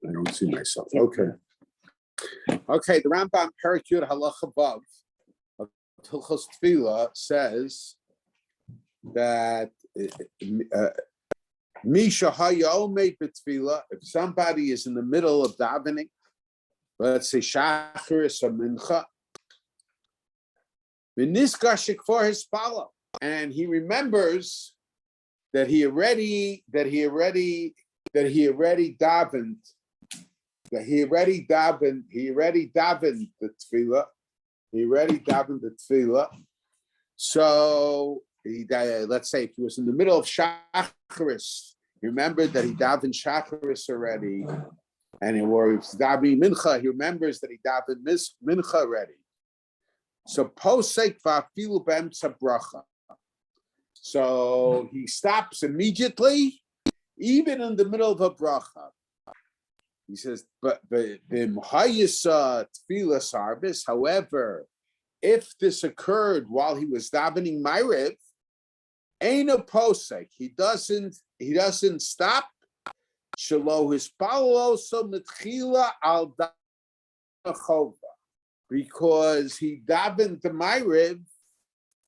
I don't see myself. Okay. Okay, the Rambam Perek Yud Halacha Vav of Hilchos Tefilla says that Misha Hayomed B'Tefilla, if somebody is in the middle of davening, let's say Shacharis or Mincha, V'Nizkashik for his follow, and he remembers that he already davened. He already davened the tefillah. So let's say if he was in the middle of Shacharis, he remembered that he davened Shacharis already, and he was davening Mincha. He remembers that he davened Mincha already. So posek va'afilu b'emtza bracha. So he stops immediately, even in the middle of a bracha. He says, but the Mhayisa Tefilla Sarbis, however, if this occurred while he was davening Ma'ariv, ain't a posek. He doesn't stop. Shelo his paloso mitchila al dachova, because he davened the Ma'ariv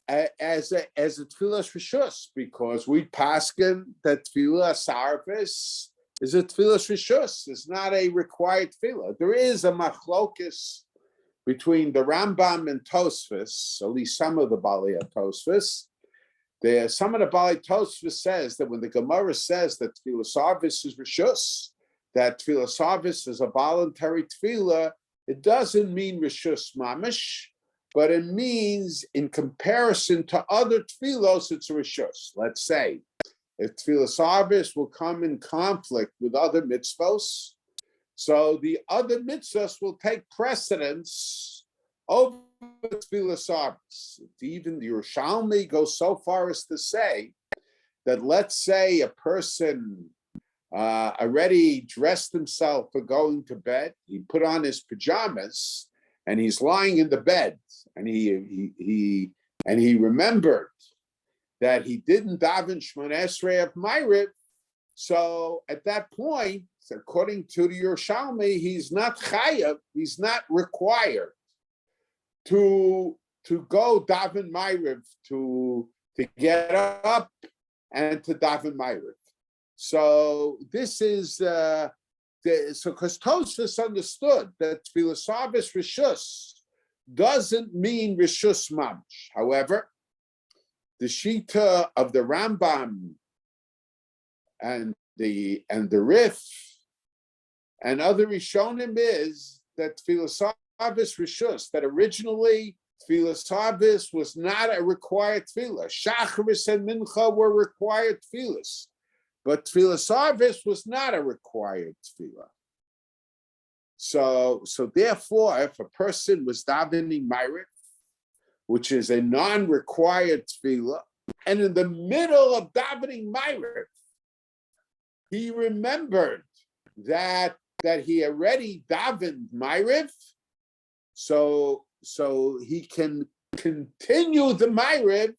as a Tefillah Rishus, because we paskin that Tefillah Sarbis is a Tefillah Rishus. It's not a required Tefillah. There is a machlokis between the Rambam and Tosfos, at least some of the Bali of Tosfos. Some of the Bali Tosfos says that when the Gemara says that Tefillah Sarvis is Rishus, that Tefillah Sarvis is a voluntary Tefillah, it doesn't mean Rishus Mamish, but it means in comparison to other Tefillos, it's a Rishus. Let's say, if Tefillah Sarvis will come in conflict with other mitzvos, so the other mitzvahs will take precedence over Tefillah Sarvis. Even the Yerushalmi goes so far as to say that, let's say a person already dressed himself for going to bed, he put on his pajamas, and he's lying in the bed, and he remembered that he didn't daven Shmoneh Esrei of Ma'ariv. So at that point, according to the Yerushalmi, he's not chayav, he's not required to go daven Ma'ariv, to get up and to daven Ma'ariv. So this is because Tosfos understood that Tefillah Sarvis Rishus doesn't mean Rishus Mamish. However, the Shita of the Rambam and the Rif and other Rishonim is that Tefillah Sarvis Rishus, that originally Tefillah Sarvis was not a required tefillah. Shacharis and Mincha were required tefillahs, but Tefillah Sarvis was not a required tefillah. So therefore, if a person was davening Ma'ariv, which is a non-required tefillah, and in the middle of davening Ma'ariv, he remembered that he already davened Ma'ariv, so he can continue the Ma'ariv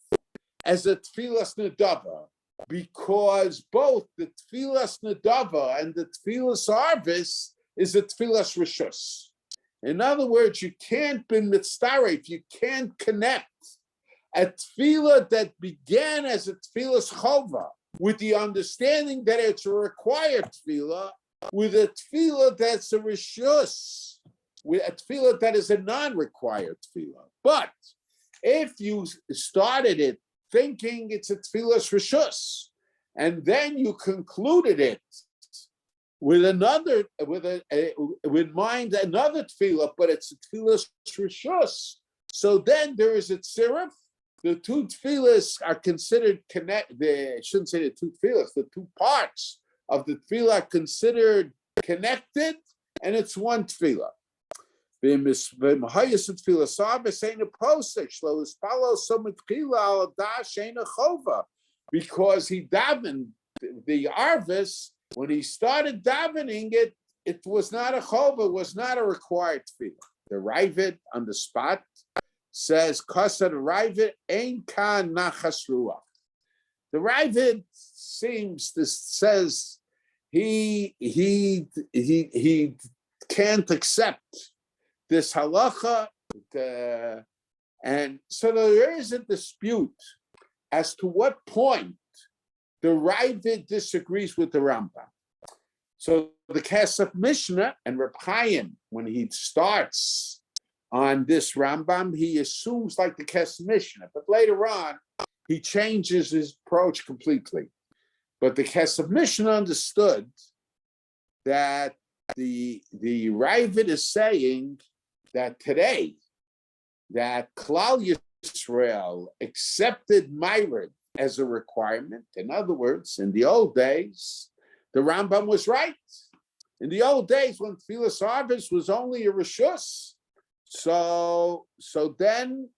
as a tefillas nedava, because both the tefillas nedava and the tefillas arvis is a tefillas rishus. In other words, you can't be mitzdaref, you can't connect a tefillah that began as a tefillas chova with the understanding that it's a required tefillah with a tefillah that's a rishus, with a tefillah that is a non-required tefillah. But if you started it thinking it's a tefillas rishus, and then you concluded it with another, with mind another tefillah, but it's a tefillas rishus, so then there is a tziruf. The two tefillahs are considered I shouldn't say the two tefillahs, the two parts of the tefillah are considered connected, and it's one tefillah. Because he davened the arvis, when he started davening it, it was not a chova, was not a required tefillah. The Ravid on the spot says, "Kasad Ravid ein kan nachas ruach." The Ravid says he can't accept this halacha, and so there is a dispute as to what point the Ravid disagrees with the Rambam. So the Kesef Mishnah and Reb Chaim, when he starts on this Rambam, he assumes like the Kesef Mishnah, but later on he changes his approach completely. But the Kesef Mishnah understood that the Ravid is saying that today, that Klal Yisrael accepted Ma'ariv as a requirement. In other words, in the old days, the Rambam was right. In the old days, when Tefillas Arvis was only a Rishus, so then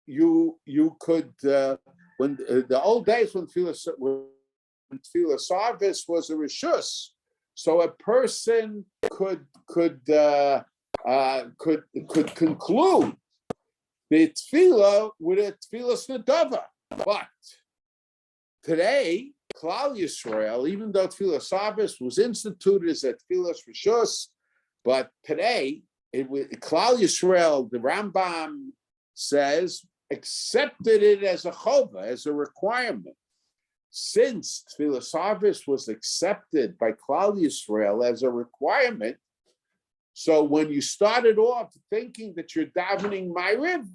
you could when the old days when Tefillas Arvis was a Rishus, so a person could conclude the Tefillah with a Tefillas Nedava. But today, Klal Yisrael, even though Tefillas Arvis was instituted as a Tefillas Rishus, but today, Klal Yisrael, the Rambam says, accepted it as a chova, as a requirement. Since Tefillas Arvis was accepted by Klal Yisrael as a requirement, so when you started off thinking that you're davening Ma'ariv,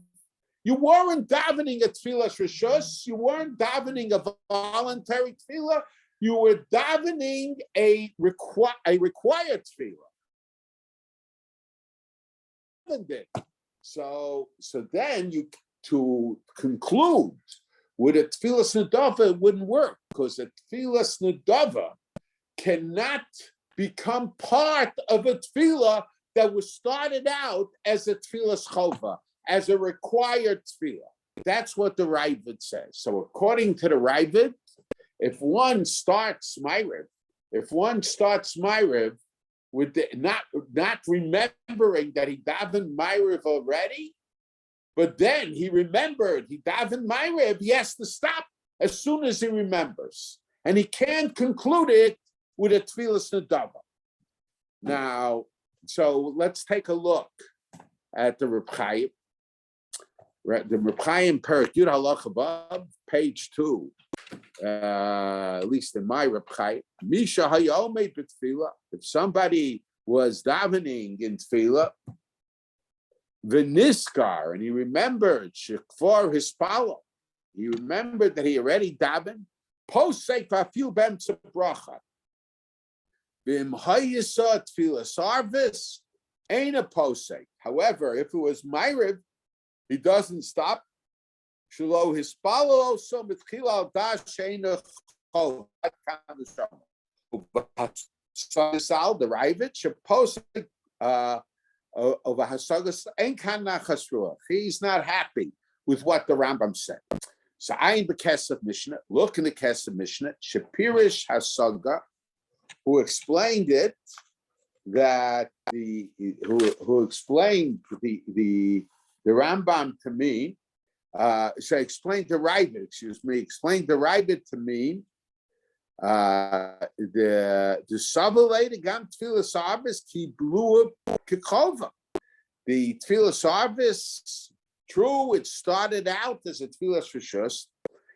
you weren't davening a Tefillas Rishus, you weren't davening a voluntary Tefillah, you were davening a required Tefillah. So then you, to conclude with a Tefillas Nedava, it wouldn't work, because a Tefillas Nedava cannot become part of a Tefillah that was started out as a Tefillas Chova, as a required Tefillah. That's what the Ravid says. So according to the Ravid, if one starts Ma'ariv with not remembering that he davened Ma'ariv already, but then he remembered he davened Ma'ariv, he has to stop as soon as he remembers. And he can't conclude it with a Tefillas Nedava. Now, so let's take a look at the Reb Chaim. The Reb Chaim Perek Yud Halacha Vav, page 2, at least in my Reb Chaim. Misha Hayomed b'Tefillah. If somebody was davening in Tefillah, v'niskar, and he remembered shekfor hispalo, he remembered that he already davened. Posek v'afiu b'emtza bracha. V'im hayisa Tefillas Arvis ain't a posek. However, if it was Ma'ariv, he doesn't stop. Shelo hispalo so mitchila al dash sheina chol. The Ravid posek of a hasagas ain't kana chasrua. He's not happy with what the Rambam said. So I the Kesef Mishnah. Look in the Kesef Mishnah. Shapirish Hasaga, who explained it, that who explained the Rambam to mean. So explained the Ravid. Explained the Ravid to mean the Soloveichik gam Tefillas Arvis ki blew kekova. The Tefillas Arvis, true, it started out as a Tefillas Rishus.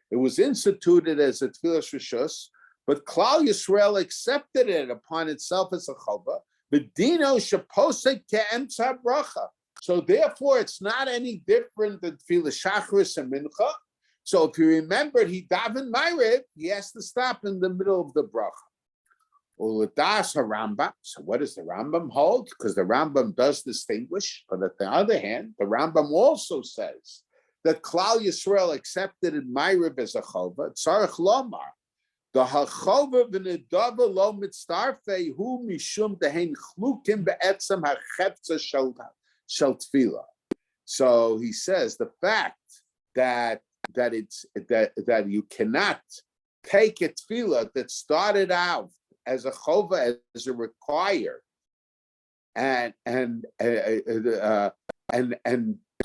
It was instituted as a Tefillas Rishus, but Klal Yisrael accepted it upon itself as a chova. B'dino sheposek ke'emtza bracha. So therefore, it's not any different than Tefillah Shacharis and Mincha. So if you remembered he davened Ma'ariv, he has to stop in the middle of the bracha. Uladas Rambam. So what does the Rambam hold? Because the Rambam does distinguish. But at the other hand, the Rambam also says that Klal Yisrael accepted in Ma'ariv as a chova. Tzarech lomar. The hachova v'nedava lo mitzarfei hu mishum dehein chlukim be'etzem hacheptza shel tefillah. So he says the fact that you cannot take a tefillah that started out as a chova, as a required, and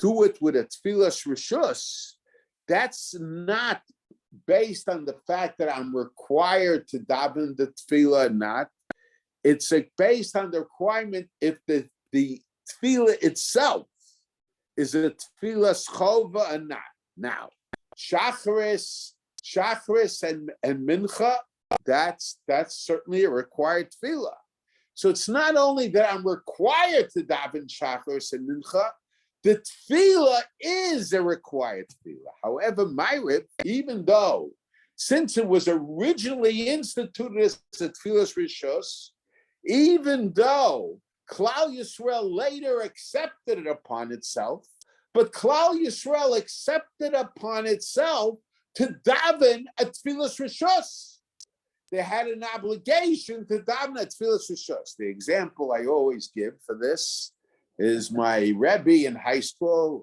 do it with a tefillas rishus, that's not based on the fact that I'm required to daven the tefillah or not. It's based on the requirement if the tefillah itself is a tefillah schova or not. Now, shacharis and mincha, that's certainly a required tefillah. So it's not only that I'm required to daven shacharis and mincha, the tefillah is a required tefillah. However, Ma'ariv, even though, since it was originally instituted as a tefillas rishos, even though Klal Yisrael later accepted it upon itself, but Klal Yisrael accepted upon itself to daven at tefillas rishos. They had an obligation to daven at tefillas rishos. The example I always give for this is my Rebbe in high school,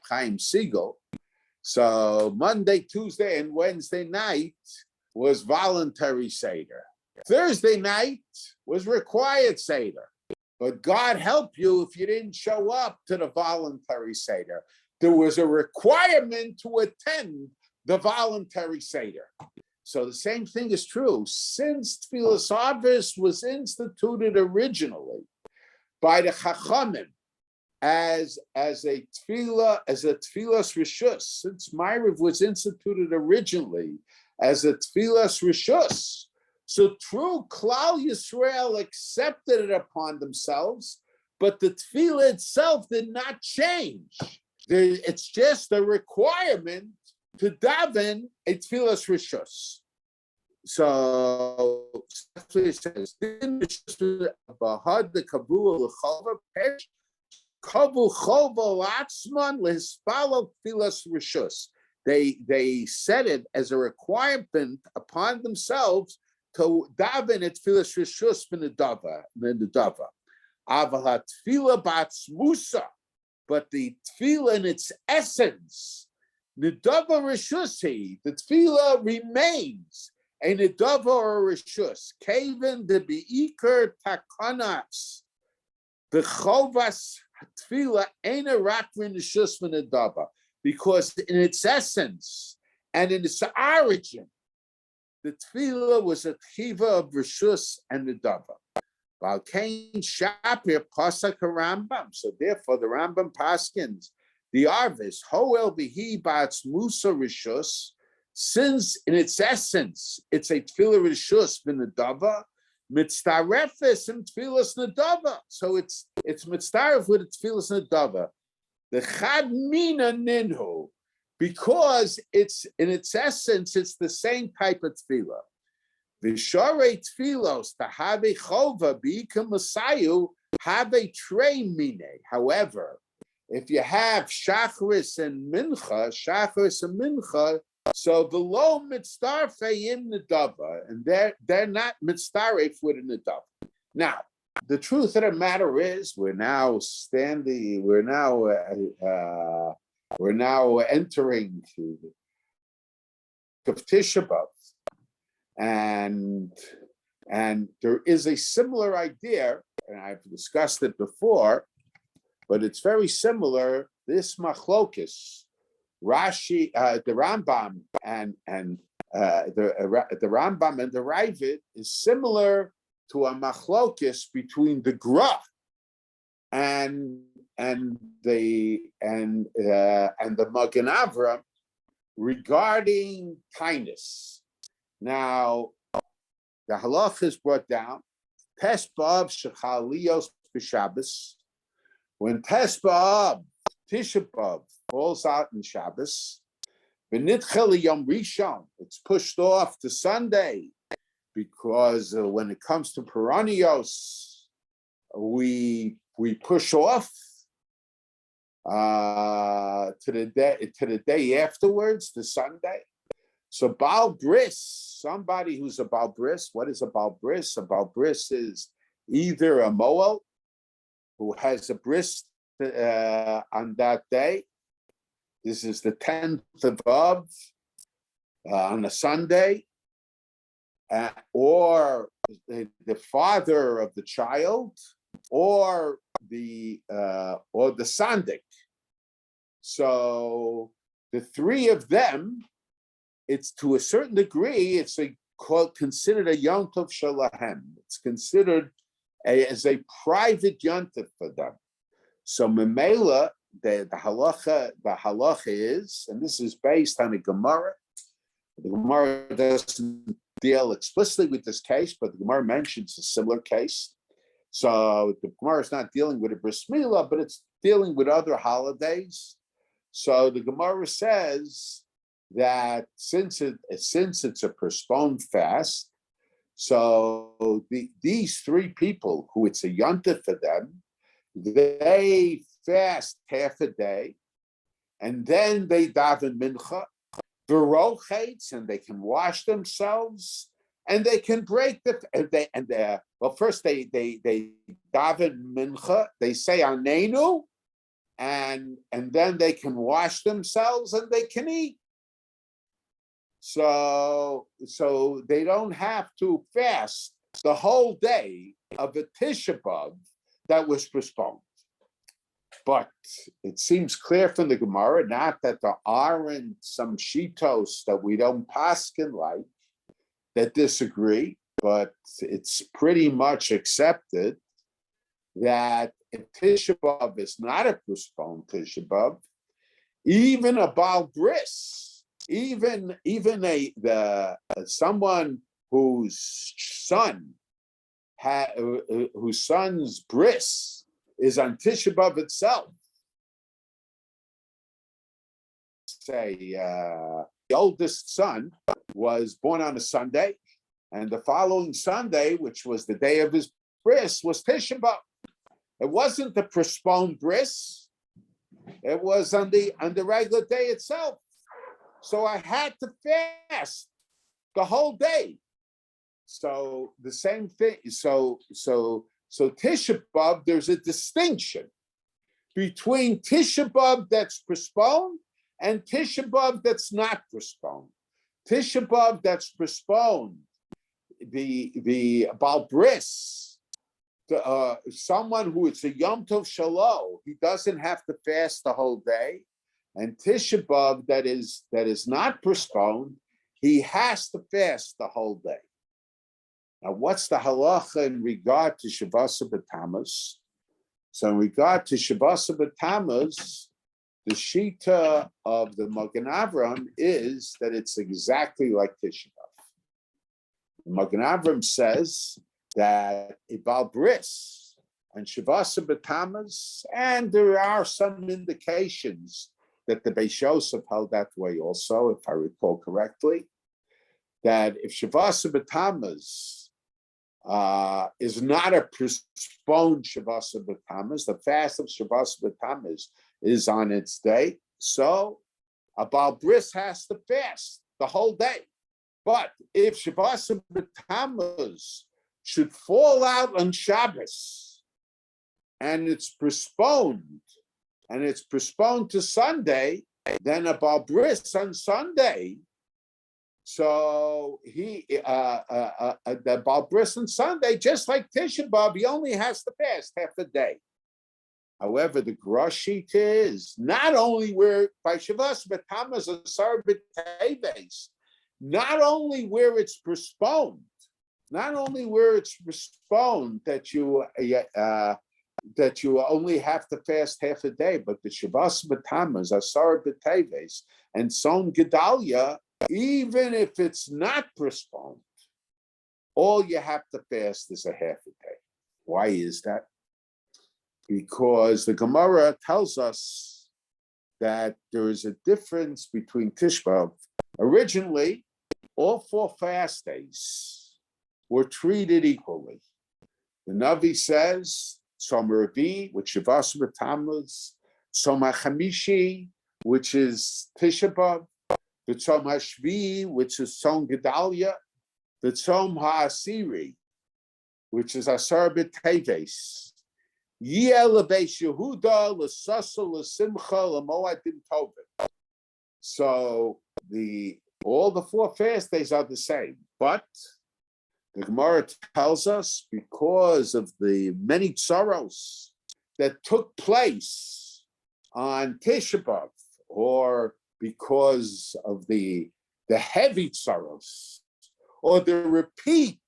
Chaim. So Monday, Tuesday, and Wednesday night was voluntary Seder. Thursday night was required Seder. But God help you if you didn't show up to the voluntary Seder. There was a requirement to attend the voluntary Seder. So the same thing is true. Since Tefillas Harvest was instituted originally by the Chachamim as a tefillas rishus, since Ma'ariv was instituted originally as a tefillas rishus, so true Klal Yisrael accepted it upon themselves, but the tefillah itself did not change. It's just a requirement to daven a tefillas rishus. So it says, they said it as a requirement upon themselves to daven at tefillas rishus v'nedava. Aval tefillah b'atzmusa, but the tefillah in its essence, nedava rishusi, the tefillah remains a nedava or rishus. Kaven de beikar takanas, the chovas tefillah ain't a rakrin rishus v'nedava, because in its essence and in its origin, the tefillah was a tchiva of rishus and nedava. Balkain Shapir Pasak Rambam. So therefore, the Rambam paskins the arvis hoel bihi bats musa rishus. Since in its essence it's a tefillah rishus v'nedava, mitzdarefes and tefillas nedava. So it's mitzdaref with tefillas nedava. The chad mina ninhu, because it's in its essence it's the same type of tefillah. V'sharei tefillos to have a chova b'ikam masayu have a trey mine. However, if you have shacharis and mincha, so below mitzdarfei in nedava, and they're not mitzdaref with a nedava. Now, the truth of the matter is, we're now entering Tisha B'Av. And there is a similar idea, and I've discussed it before, but it's very similar. This machlokis, Rashi, the Rambam, and the Rambam and the Ravid is similar to a machlokis between the Gra and the Magen Avraham regarding kindness. Now, the halach is brought down. Tes b'av shechaliyos b'Shabbos. When Tes b'av Tisha B'av falls out in Shabbos, v'nitchel yom rishon, it's pushed off to Sunday, because when it comes to Peranios, we push off to the day afterwards, to Sunday. So Baal Bris, somebody who's a Baal Bris, what is a Baal Bris? A Baal Bris is either a Moel who has a bris on that day. This is the 10th of Av on a Sunday, or the father of the child, or the sandik. So the three of them, it's to a certain degree, it's considered a Yom Tov Shalahem. It's considered as a private Yom Tov for them. So Memela, the halacha is, and this is based on a Gemara. The Gemara doesn't deal explicitly with this case, but the Gemara mentions a similar case. So the Gemara is not dealing with a bris milah, but it's dealing with other holidays. So the Gemara says that since it's a postponed fast, so these three people who it's a yontif for them, they fast half a day, and then they daven mincha, v'rochates, and they can wash themselves, and they can break first they daven mincha, they say anenu, and then they can wash themselves and they can eat. So they don't have to fast the whole day of a Tisha B'Av that was postponed. But it seems clear from the Gemara, not that there aren't some shitos that we don't paskin like that disagree, but it's pretty much accepted that if Tisha B'Av is not a postponed Tisha B'Av, even a Baal Bris, even someone whose son's bris is on Tisha B'Av itself. Say the oldest son was born on a Sunday, and the following Sunday, which was the day of his bris, was Tisha B'Av. It wasn't the postponed bris; it was on the regular day itself. So I had to fast the whole day. So the same thing. So Tisha B'Av, there's a distinction between Tisha B'Av that's postponed and Tisha B'Av that's not postponed. Tisha B'Av that's postponed, the Baal Bris, someone who it's a Yom Tov Shalo, he doesn't have to fast the whole day. And Tisha B'Av that is not postponed, he has to fast the whole day. Now, what's the halacha in regard to Shavasa B'Tammuz? So in regard to Shavasa B'Tammuz, the shita of the Magen Avraham is that it's exactly like Tisha B'Av. The Magen Avraham says that a Baal Bris and Shavasa B'Tammuz, and there are some indications that the Beis Yosef held that way also, if I recall correctly, that if Shavasa B'Tammuz is not a postponed Shavasa B'Tammuz, the fast of Shavasa B'Tammuz is on its day, so a Baal Bris has to fast the whole day. But if Shavasa B'Tammuz should fall out on Shabbos, and it's postponed to Sunday, then a Baal Bris on Sunday. So the Baal Bris on Sunday, just like Tisha B'Av, he only has to fast half the day. However, the Groshit is not only where by Shavas B'Tammuz Asar B'Teves, not only where it's postponed, that you only have to fast half a day, but the Shavas B'Tammuz, Asar B'Teves, and Son Gedalia, even if it's not postponed, all you have to fast is a half a day. Why is that? Because the Gemara tells us that there is a difference between Tisha B'Av. Originally, all 4 fast days were treated equally. The Navi says, Tzom Revi, which is Shavas B'Tammuz, Tzom HaChamishi, which is Tisha B'Av, the Tzom HaShvi, which is Tzom Gedalia, the Tzom HaAsiri, which is Asar B'Teves. Yeh lebeis Yehuda l'sasa l'simcha l'moadim tovim. So all the 4 fast days are the same, but the Gemara tells us because of the many tzaros that took place on Tisha B'Av, or because of the heavy tzaros, or the repeat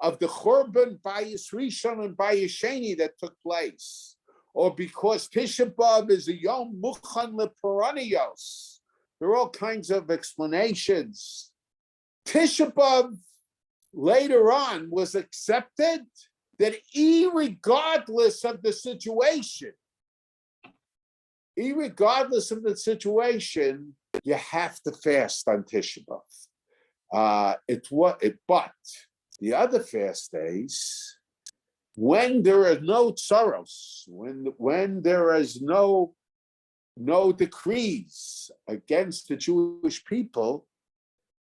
of the Churban Bayis Rishon and Bayis Sheni that took place, or because Tisha B'Av is a Yom Muchan Leperanios. There are all kinds of explanations. Tisha B'Av later on was accepted that irregardless of the situation, you have to fast on Tisha B'Av. But the other fast days, when there are no tsaros, when there is no decrees against the Jewish people,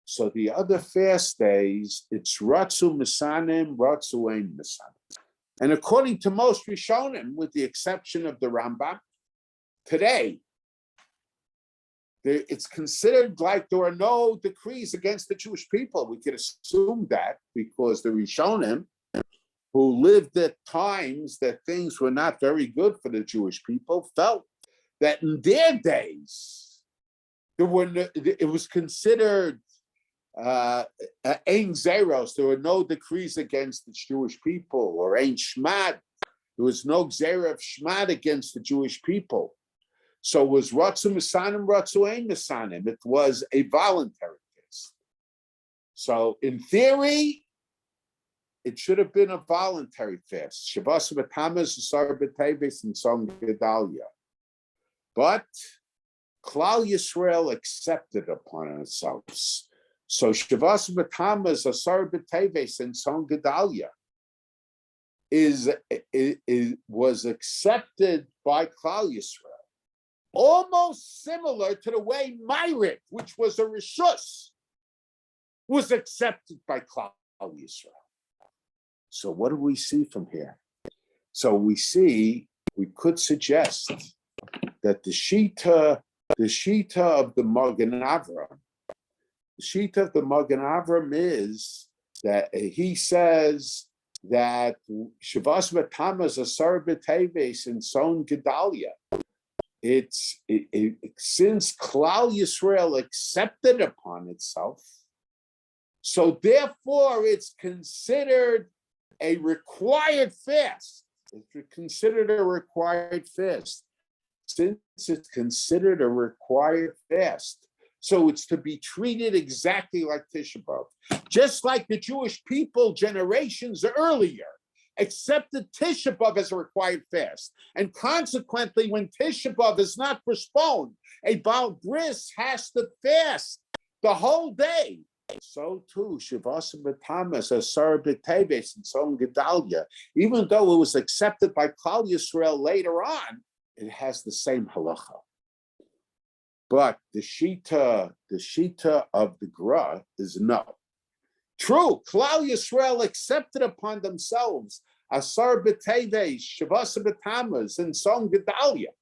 so the other fast days, it's Ratzu Misanim, Ratzu Ein Misanim. And according to most Rishonim, with the exception of the Rambam, today, it's considered like there are no decrees against the Jewish people. We could assume that because the Rishonim, who lived at times that things were not very good for the Jewish people, felt that in their days, it was considered Ein Zeros. There were no decrees against the Jewish people, or Ein Shmad. There was no Zera of Shmad against the Jewish people. So it was Ratzu Misanim, Ratzu Ein Misanim. It was a voluntary fast. So in theory, it should have been a voluntary fast. Shavas B'Tammuz, Asar B'Teves, and Tzom Gedalia. But Klal Yisrael accepted upon itself. So Shavas B'Tammuz, Asar B'Teves, and Tzom Gedalia was accepted by Klal Yisrael. Almost similar to the way Ma'ariv, which was a Rishus, was accepted by Klal Yisrael. So what do we see from here? So we could suggest that the Shita of the Magen Avraham is that he says that Shavas B'Tammuz Asar B'Teves and Son Gedalia. Since Klal Yisrael accepted upon itself, so therefore it's considered a required fast. It's considered a required fast. Since it's considered a required fast, so it's to be treated exactly like Tisha B'Av. Just like the Jewish people generations earlier accepted Tisha B'Av as a required fast. And consequently, when Tisha B'Av is not postponed, a Baal Bris has to fast the whole day. So too, Shavas B'Tammuz, Asar B'Teves, and Tzom Gedalia, even though it was accepted by Klal Yisrael later on, it has the same halacha. But the shita of the Gra is no. True, Klal Yisrael accepted upon themselves Asar B'Teves, Shavas B'Tammuz, and Tzom Gedalia.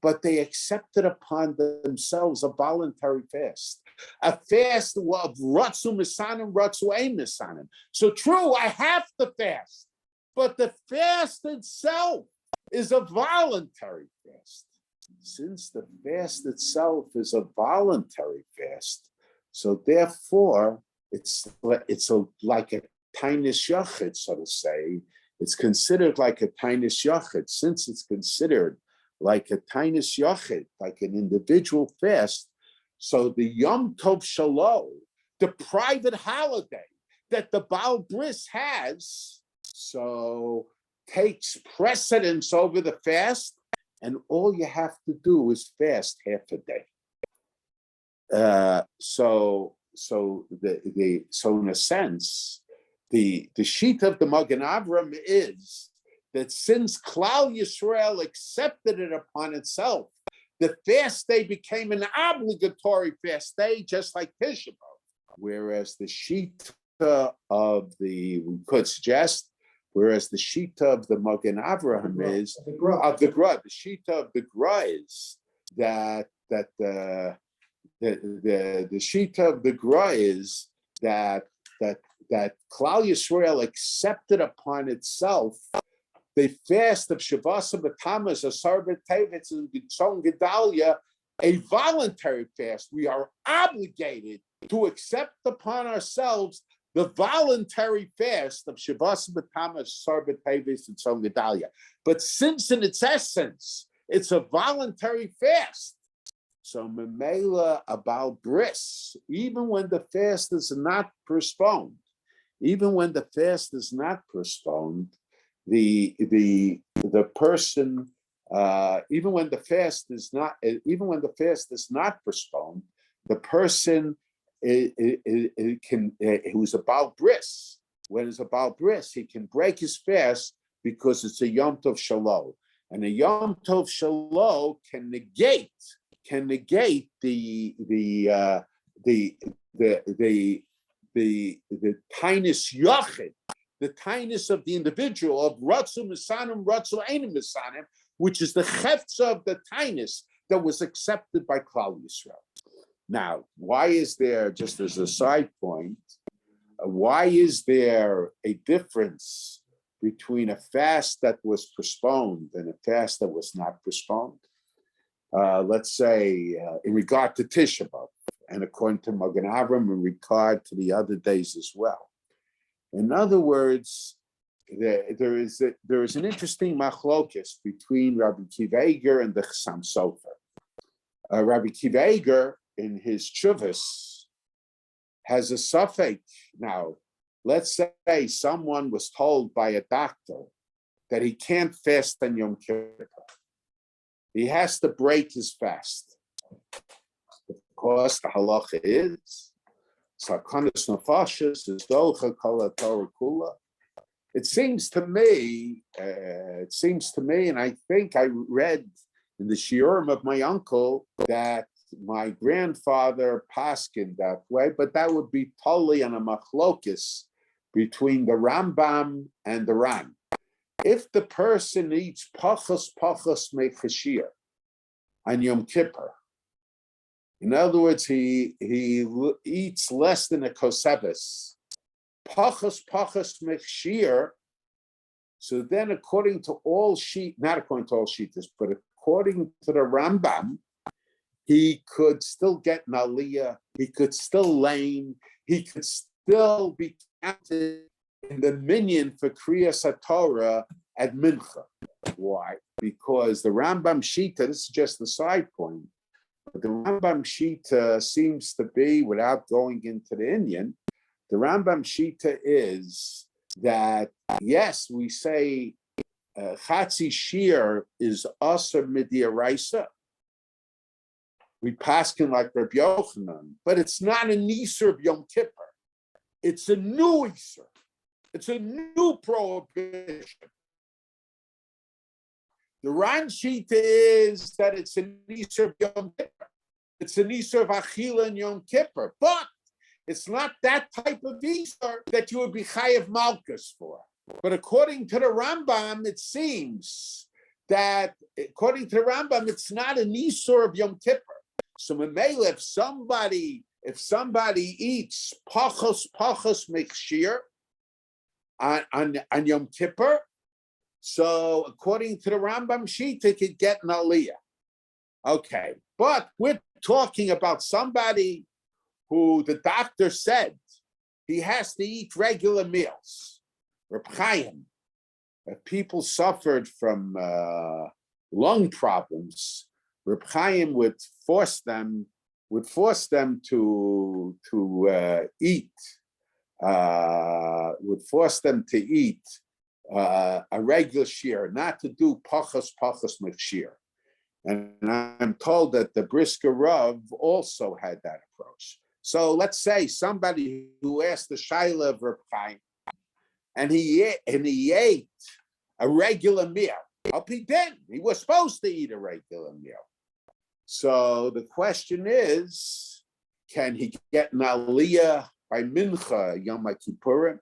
But they accepted upon themselves a voluntary fast, a fast of Ratzu Misanim, Ratzu Ein Misanim. So true, I have to fast, but the fast itself is a voluntary fast. Since the fast itself is a voluntary fast, so therefore it's like a Tainis Yachid, so to say. It's considered like a Tainis Yachid. Since it's considered like a Tainis Yachid, like an individual fast, so the Yom Tov Shalom, the private holiday that the Baal Bris has, so takes precedence over the fast, and all you have to do is fast half a day. So in a sense, the sheet of the Magen Avraham is that since Klal Yisrael accepted it upon itself, the fast day became an obligatory fast day, just like Tisha B'Av. Whereas the sheet of the Magen Avraham is of the Gra. The sheet of the Gra is that the sheet of the Gra is that Klal Yisrael accepted upon itself the fast of Shavas B'Tammuz, Asar B'Teves, and Tzom Gedalia a voluntary fast, we are obligated to accept upon ourselves the voluntary fast of Shavas B'Tamas, Sarbet Tevis, and Tzom Gedalia. But since in its essence, it's a voluntary fast, so Memela about bris, even when the fast is not postponed, even when the fast is not postponed, the person, even when the fast is not postponed, the person who's about bris, when it's about bris, he can break his fast because it's a Yom Tov Shalom, and a Yom Tov Shalom can negate the tinus yachid, the tinus of the individual of ratzu misanim, ratzu einim misanim, which is the cheftza of the tinus that was accepted by Klal Yisrael. Now, why is there, just as a side point, why is there a difference between a fast that was postponed and a fast that was not postponed? Let's say in regard to Tisha B'Av, and according to Magen Avram, in regard to the other days as well. In other words, there is an interesting machlokes between Rabbi Kiva Eiger and the Chassam Sofer. Rabbi Kiva Eiger, in his Chuvas, has a suffix. Now, let's say someone was told by a doctor that he can't fast on Yom Kippur. He has to break his fast. Of course, the halacha is Sarkanis Nefashis is Docha Kol Torah Kula. It seems to me, and I think I read in the shiurim of my uncle that my grandfather paskined that way, but that would be totally on a machlokis between the Rambam and the Ran. If the person eats pachas mechashir on Yom Kippur, in other words, he eats less than a koseves, pachas mechashir. So then, according to all not according to all shitas, but according to the Rambam, he could still get an aliyah, he could still lane, he could still be counted in the minyan for Kriyas HaTorah at Mincha. Why? Because the Rambam Shita, this is just the side point, but the Rambam Shita seems to be, without going into the Indian, the Rambam Shita is that, yes, we say Chatzi Shir is Aser Midiaraisa. We paskin like Rabbi Yochanan, but it's not an Easter of Yom Kippur. It's a new Easter. It's a new prohibition. The Ran Shita is that it's an Easter of Yom Kippur. It's an Easter of Achila and Yom Kippur, but it's not that type of Easter that you would be Chayev Malkus for. But according to the Rambam, it seems that, according to the Rambam, it's not an Easter of Yom Kippur. So Memele, if somebody eats pachos mechshir on Yom Kippur, so according to the Rambam Shita, could get an aliyah. Okay, but we're talking about somebody who the doctor said he has to eat regular meals. Reb Chaim, if people suffered from lung problems, Reb Chaim would force them to eat a regular shear, not to do pachas mechshir. And I'm told that the Brisker Rav also had that approach. So let's say somebody who asked the Shaila of Reb Chaim, and he ate a regular meal. Up he didn't. He was supposed to eat a regular meal. So the question is, can he get an aliyah by Mincha Yom Kippurim?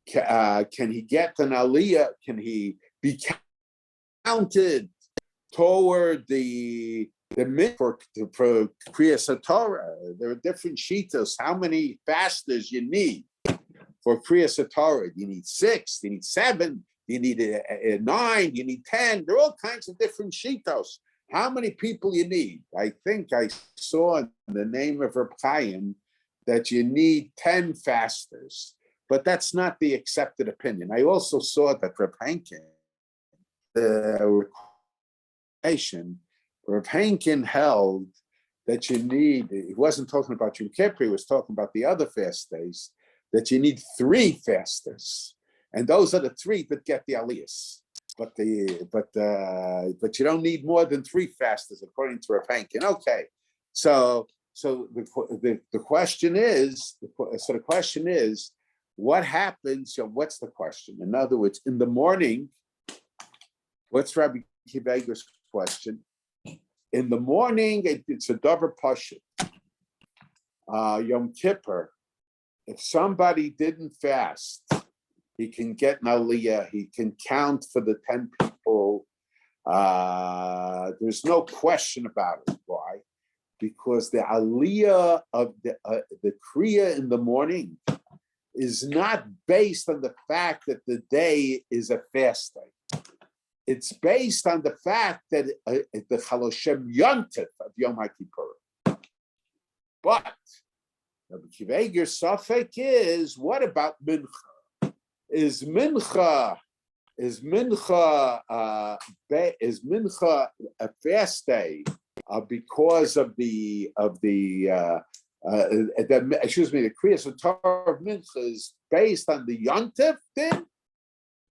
Can he get an aliyah? Can he be counted toward the for Kriyas HaTorah? There are different shitas. How many fasters you need for Kriyas HaTorah? Do you need 6? Do you need 7? Do you need 9? Do you need 10? There are all kinds of different shitos. How many people you need? I think I saw in the name of Reb Chaim that you need 10 fasters, but that's not the accepted opinion. I also saw that Reb Hankin, the recommendation, Reb Hankin held that you need, he wasn't talking about Yom Kippur, he was talking about the other fast days, that you need 3 fasters. And those are the 3 that get the aliyahs. But you don't need more than 3 fasters, according to Reb Hankin. Okay, so the question is, what happens? What's the question? In other words, in the morning, what's Rabbi Akiva Eiger's question? In the morning, it's a davar pashut. Yom Kippur, if somebody didn't fast, he can get an aliyah. He can count for the 10 people. There's no question about it. Why? Because the aliyah of the kriya in the morning is not based on the fact that the day is a fast day. It's based on the fact that the Chaloshem Yontif of Yom HaKippur. But Rabbi Akiva Eiger's safek is, what about Mincha? Is Mincha a fast day because of the Kriyas Torah of Mincha is based on the Yontif din?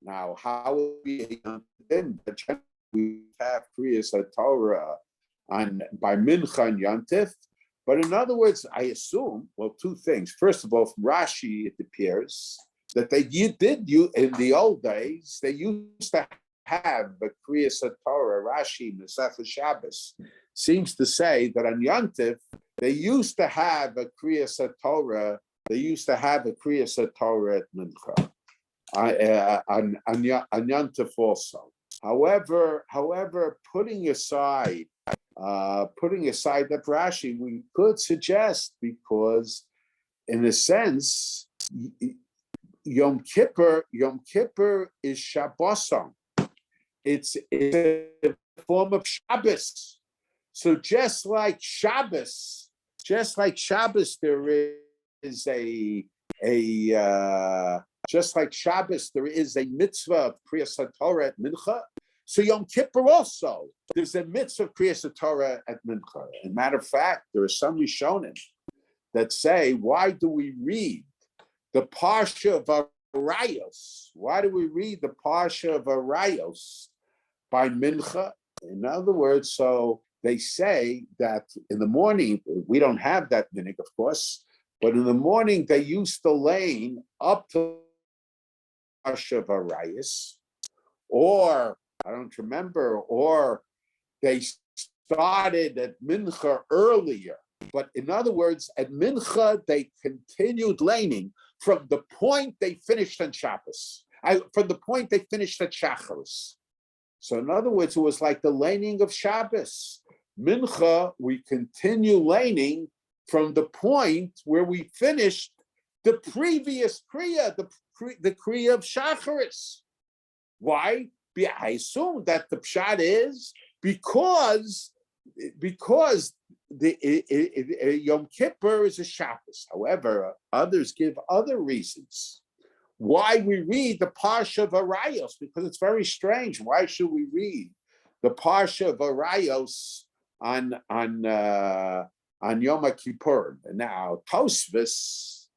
Now, how will we then? We have Kriyas Torah by Mincha and Yontif. But in other words, I assume, 2 things. First of all, from Rashi, it appears that in the old days, they used to have a Kriyas Torah. Rashi, Masechah Shabbos, seems to say that on Yontif, they used to have a Kriyas Torah. They used to have a Kriyas Torah at Mincha. On Yontif also. However, putting aside that Rashi, we could suggest, because in a sense, Yom Kippur is Shabbosam. It's a form of Shabbos. So just like Shabbos, there is just like Shabbos, there is a mitzvah of Kriyas Torah at Mincha. So Yom Kippur also, there's a mitzvah of Kriyas Torah at Mincha. As a matter of fact, there are some Rishonim that say, why do we read the Parsha of Arayos? Why do we read the Parsha of Arayos by Mincha? In other words, so they say that in the morning, we don't have that minhag, of course, but in the morning they used to lane up to Parsha of Arayos, or I don't remember, or they started at Mincha earlier. But in other words, at Mincha, they continued laning from the point they finished on Shabbos, from the point they finished at Shacharis. So in other words, it was like the laning of Shabbos. Mincha, we continue laning from the point where we finished the previous Kriya, the Kriya of Shacharis. Why? I assume that the pshat is because the Yom Kippur is a Shabbos. However, others give other reasons why we read the Parsha of Arayos, because it's very strange. Why should we read the Parsha of Arayos on Yom Kippur? Now, Tosfos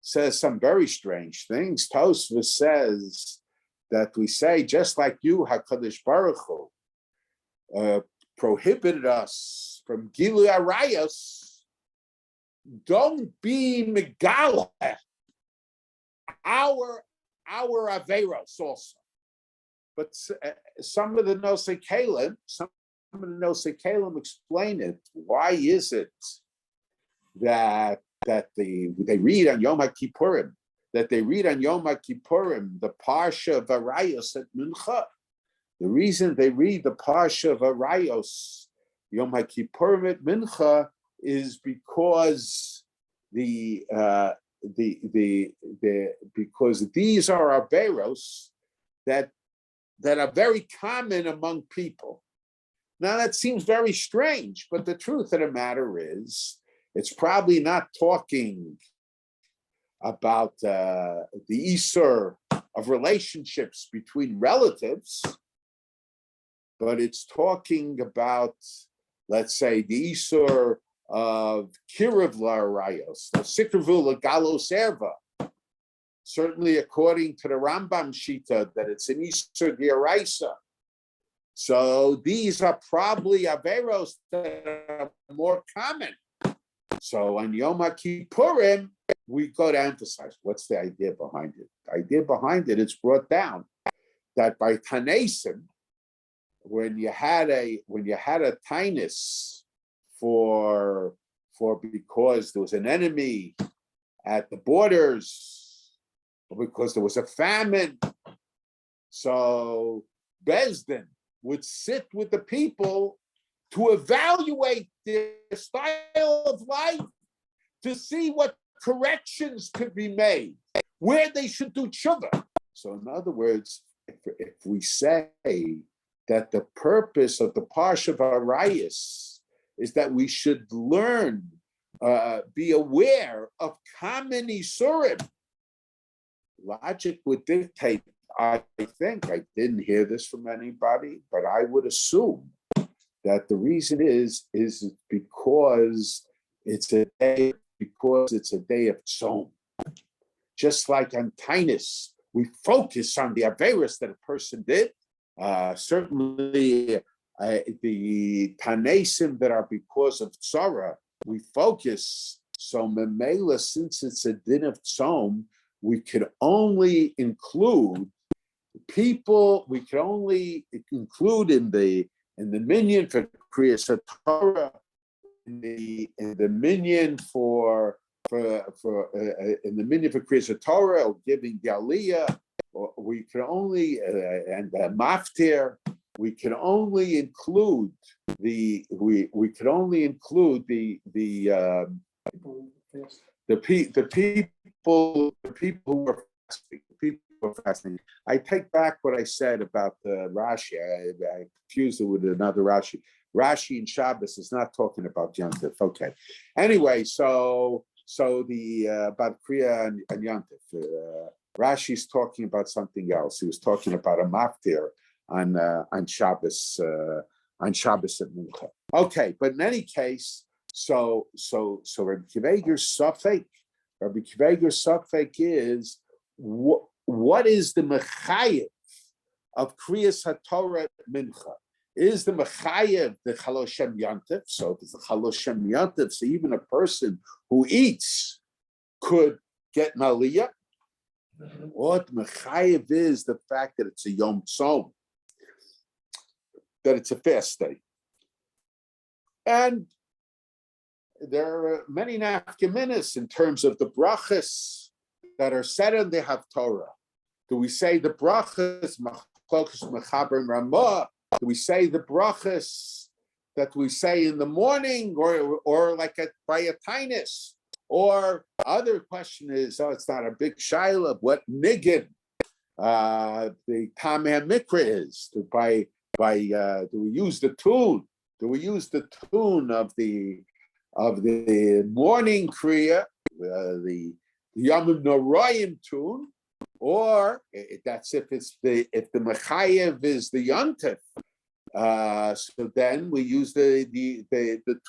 says some very strange things. Tosfos says that we say, just like you, HaKadosh Baruch Hu, prohibited us from Gilui Arayos, don't be Megala, our Averos also. But some of the Nosei Kalim explain it. Why is it that they read on Yom HaKippurim, the Parsha of Arayos at Mincha? The reason they read the Parsha of Arayos Yom HaKippurim at Mincha is because because these are averos that are very common among people. Now that seems very strange, but the truth of the matter is, it's probably not talking about the Isur of relationships between relatives, but it's talking about, let's say, the Isur of Kiriv La'arayos, the Sikravu Lagalos Erva. Certainly, according to the Rambam Shita, that it's an Isur D'Oraisa. So these are probably Averos that are more common. So on Yom Kippurim, we go to emphasize what's the idea behind it. The idea behind it is brought down that by Tanesim, when you had a tinus for because there was an enemy at the borders, or because there was a famine, so Bezdin would sit with the people to evaluate their style of life, to see what corrections could be made, where they should do tshuva. So in other words, if we say that the purpose of the Parsha of Arayos is that we should learn, be aware of common Isurim, logic would dictate, I think, I didn't hear this from anybody, but I would assume that the reason is because it's a day of tzom. Just like on Tainus, we focus on the Averis that a person did. Certainly, the Tanesim that are because of tzara, we focus. So Memela, since it's a din of tzom, we could only include people. We could only include in the minyan for Kriyas Torah, in the minyan for in the minyan for Kriyas Torah, or giving the Aliyah, or we can only and the Maftir. We can only include the people who are fasting. I take back what I said about the Rashi. I confused it with another Rashi. Rashi in Shabbos is not talking about Yom Tov. Okay. Anyway, so the about Kriya and Yom Tov. Rashi is talking about something else. He was talking about a maftir on Shabbos and Mincha. Okay, but in any case, so Rabbi Kiveger's Safek is what is the mechayev of Kriyas HaTorah Mincha? Is the mechayev the Chaloshem Yantif? So if it's the Chaloshem Yantif, so even a person who eats could get an aliyah. What mechayev is the fact that it's a Yom Tzom, that it's a fast day. And there are many nafkaminas in terms of the brachas that are said in the Haftorah. Do we say the brachas machlokas mechaber and ramah? Do we say the brachas that we say in the morning, or like by a tainus? Or other question is, it's not a big shaila of what niggin the tameh mikra is. Do we use the tune? Do we use the tune of the morning kriya, the Yom Noraim tune, or that's if the mechayev is the yontif. So then we use the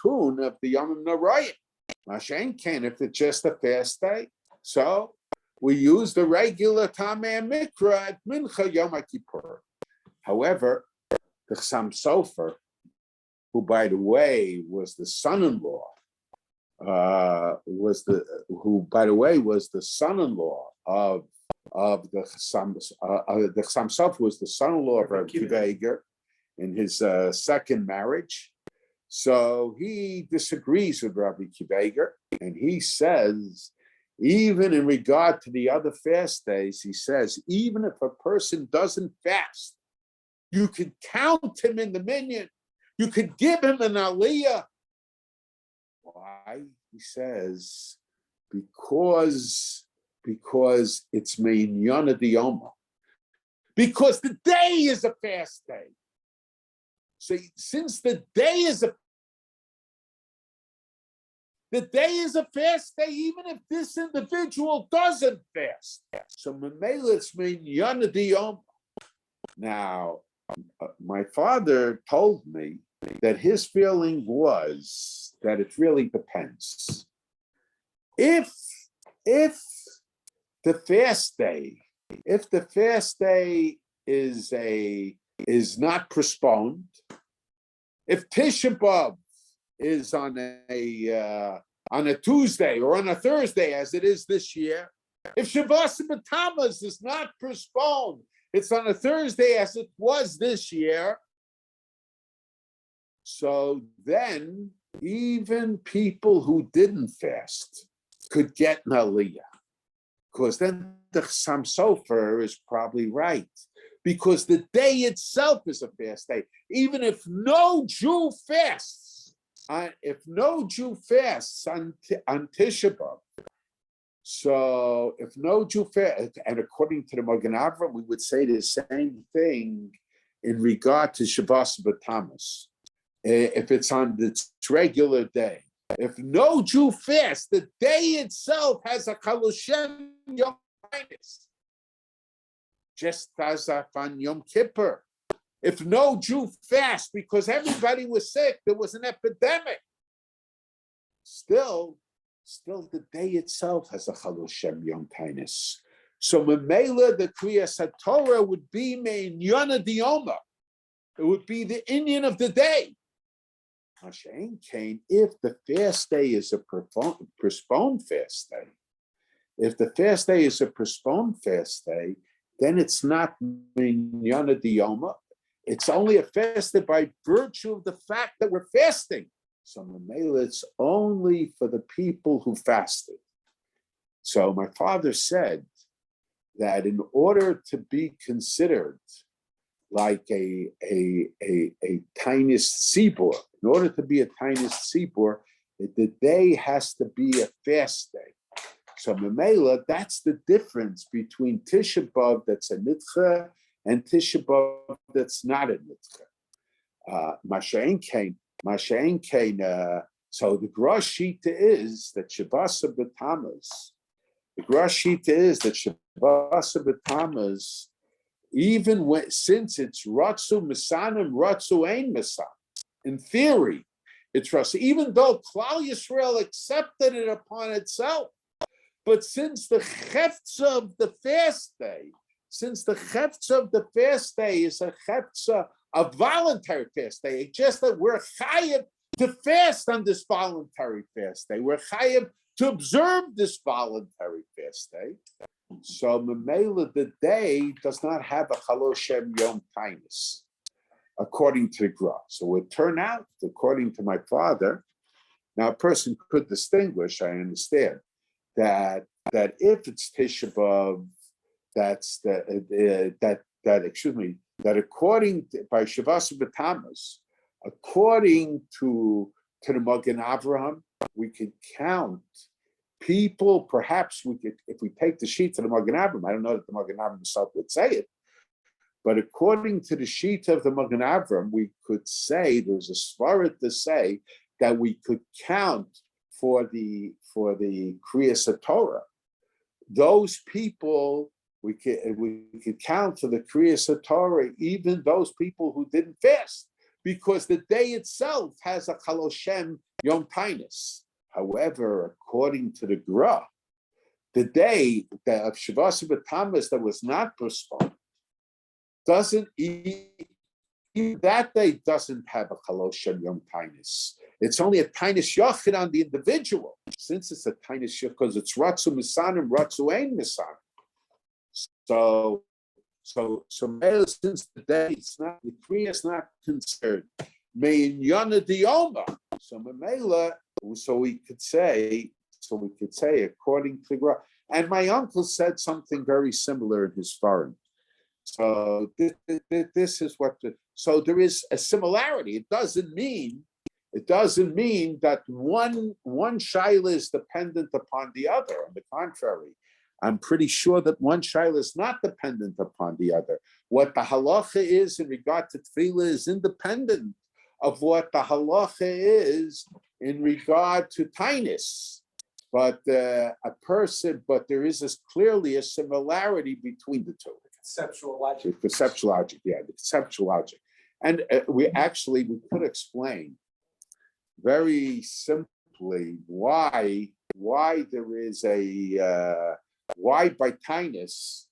tune of the Yom Noraim. Mashen can if it's just a fast day. So we use the regular tameh mikra at mincha Yom Kippur. However, the Chaim Sofer, who by the way was the son-in-law, was the son-in-law of the Chaim. The Chaim Sofer was the son-in-law of Rabbi Kiveger in his second marriage. So he disagrees with Rabbi Kiveger, and he says, even in regard to the other fast days, he says, even if a person doesn't fast, you could count him in the minyan. You could give him an aliyah. Why? He says, because it's meinyana diyoma. Because the day is a fast day. So since the day is a fast day, even if this individual doesn't fast. So Mamela, it's Minyana Diyom. Now, my father told me that his feeling was that it really depends. If the fast day is not postponed, if Tisha B'Av is on a Tuesday or on a Thursday, as it is this year, if Shavuos B'Tammuz is not postponed, it's on a Thursday as it was this year. So then even people who didn't fast could get an aliyah, because then the Chassam Sofer is probably right, because the day itself is a fast day. Even if no Jew fasts, on Tisha B'Av, so if no Jew fasts, and according to the Magen Avraham, we would say the same thing in regard to Shavuos B'Tammuz. If it's on its regular day, if no Jew fasts, the day itself has a Chalushem Yom Tainis, just as on Yom Kippur. If no Jew fasts because everybody was sick, there was an epidemic, still the day itself has a Chalushem Yom Tainis. So Memela, the Kriyas HaTorah would be Meinyana Diyoma. It would be the Inyan of the day. If the fast day is a postponed fast day, then it's not Minyana Diyoma. It's only a fast day by virtue of the fact that we're fasting. So Mamela, it's only for the people who fasted. So my father said that in order to be considered like a tiniest Sibor, in order to be a tiniest Sibor, the day has to be a fast day. So Mamela, that's the difference between Tisha B'Av that's a nitcha and Tisha B'Av that's not a nitcha. Masha'en Kain, so the Grosh Shita is that Shavuos B'Tammuz, even when, since it's Ratzu Misanim, Ratzu Ein Misan, in theory, it's Ratzu, even though Klal Yisrael accepted it upon itself. But since the Cheftza of the fast day, is a Cheftza, a voluntary fast day, it's just that we're Chayiv to fast on this voluntary fast day. We're Chayiv to observe this voluntary fast day. So Memela, the day does not have a Chaloshem Yom Tainis, according to the Gra. So it would turn out, according to my father, now a person could distinguish, I understand, that if it's Tisha B'Av, that according to, by Shavuos B'Tammuz, according to the Magen Avraham, we could count people. Perhaps we could, if we take the sheet of the Magen Avraham, I don't know that the Magen Avraham himself would say it, but according to the sheet of the Magen Avraham, we could say, there's a svarah to say that we could count for the Kriyas HaTorah. Those people, we could count for the Kriyas HaTorah, even those people who didn't fast, because the day itself has a Chaloshem Yom Tainis. However, according to the Gra, the day of Shavuos B'Tammuz that was not postponed that day doesn't have a Chaloshem Yom Tainis. It's only a Tainis Yachid on the individual, since it's a Tainis Yachid, because it's Ratzu Misanim, Ratzu Ein Misanim. So since the day it's not, the Kriya is not considered Meinyana Diyoma. So Mamela, so we could say, according to the Gra. And my uncle said something very similar in his foreign. So this is what so there is a similarity. It doesn't mean that one shaila is dependent upon the other. On the contrary, I'm pretty sure that one shaila is not dependent upon the other. What the halacha is in regard to tefillah is independent of what the halacha is in regard to tinus. But there is clearly a similarity between the two. Conceptual logic. The conceptual logic. And we could explain very simply why there is why by tinus.